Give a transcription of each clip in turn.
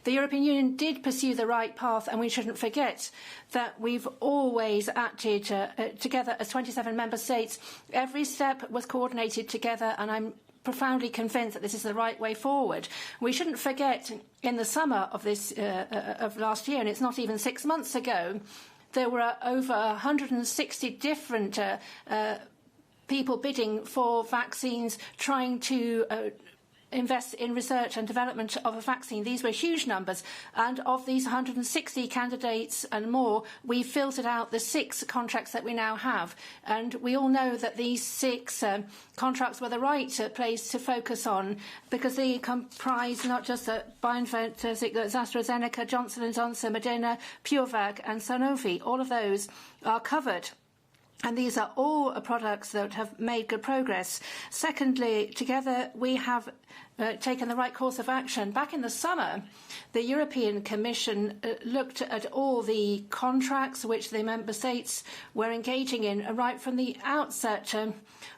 The European Union did pursue the right path, and we shouldn't forget that we've always acted together as 27 member states. Every step was coordinated together, and I'm profoundly convinced that this is the right way forward. We shouldn't forget in the summer of last year, and it's not even 6 months ago, there were over 160 different people bidding for vaccines, trying to invest in research and development of a vaccine. These were huge numbers, and of these 160 candidates and more, we filtered out the 6 contracts that we now have. And we all know that these 6 contracts were the right place to focus on, because they comprise not just BioNTech, AstraZeneca, Johnson & Johnson, Moderna, CureVac and Sanofi. All of those are covered. And these are all products that have made good progress. Secondly, together we have taken the right course of action. Back in the summer, the European Commission looked at all the contracts which the member states were engaging in, and right from the outset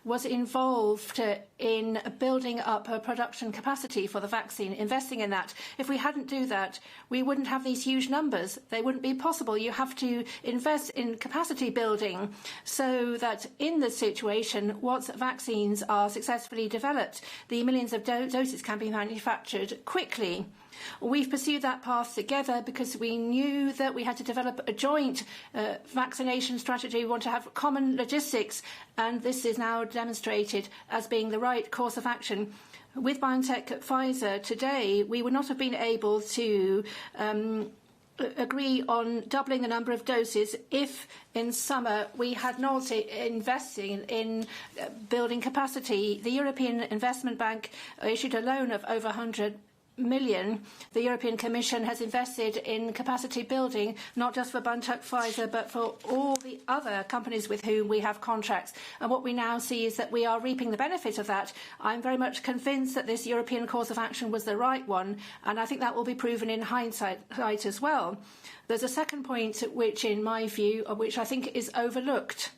was involved in building up a production capacity for the vaccine, investing in that. If we hadn't do that, we wouldn't have these huge numbers. They wouldn't be possible. You have to invest in capacity building so that in this situation, once vaccines are successfully developed, the millions of doses can be manufactured quickly. We've pursued that path together because we knew that we had to develop a joint vaccination strategy. We want to have common logistics, and this is now demonstrated as being the right course of action. With BioNTech and Pfizer today, we would not have been able to agree on doubling the number of doses if in summer we had not invested in building capacity. The European Investment Bank issued a loan of over 100 million. The European Commission has invested in capacity building, not just for BioNTech Pfizer, but for all the other companies with whom we have contracts. And what we now see is that we are reaping the benefit of that. I'm very much convinced that this European course of action was the right one, and I think that will be proven in hindsight as well. There's a second point which, in my view, which I think is overlooked.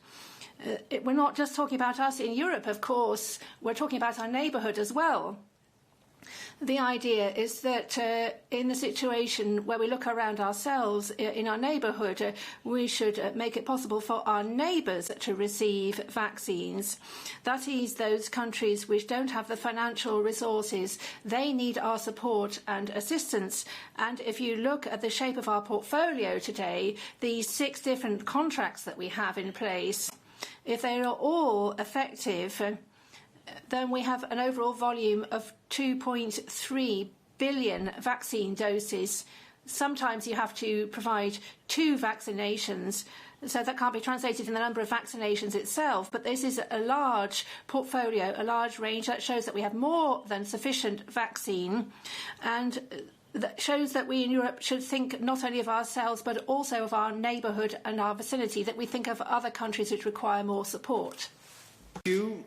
We're not just talking about us in Europe, of course, we're talking about our neighbourhood as well. The idea is that in the situation where we look around ourselves in our neighbourhood, we should make it possible for our neighbours to receive vaccines. That is, those countries which don't have the financial resources, they need our support and assistance. And if you look at the shape of our portfolio today, these 6 different contracts that we have in place, if they are all effective, then we have an overall volume of 2.3 billion vaccine doses. Sometimes you have to provide 2 vaccinations, so that can't be translated in the number of vaccinations itself, but this is a large portfolio, a large range that shows that we have more than sufficient vaccine, and that shows that we in Europe should think not only of ourselves but also of our neighbourhood and our vicinity, that we think of other countries which require more support. Thank you.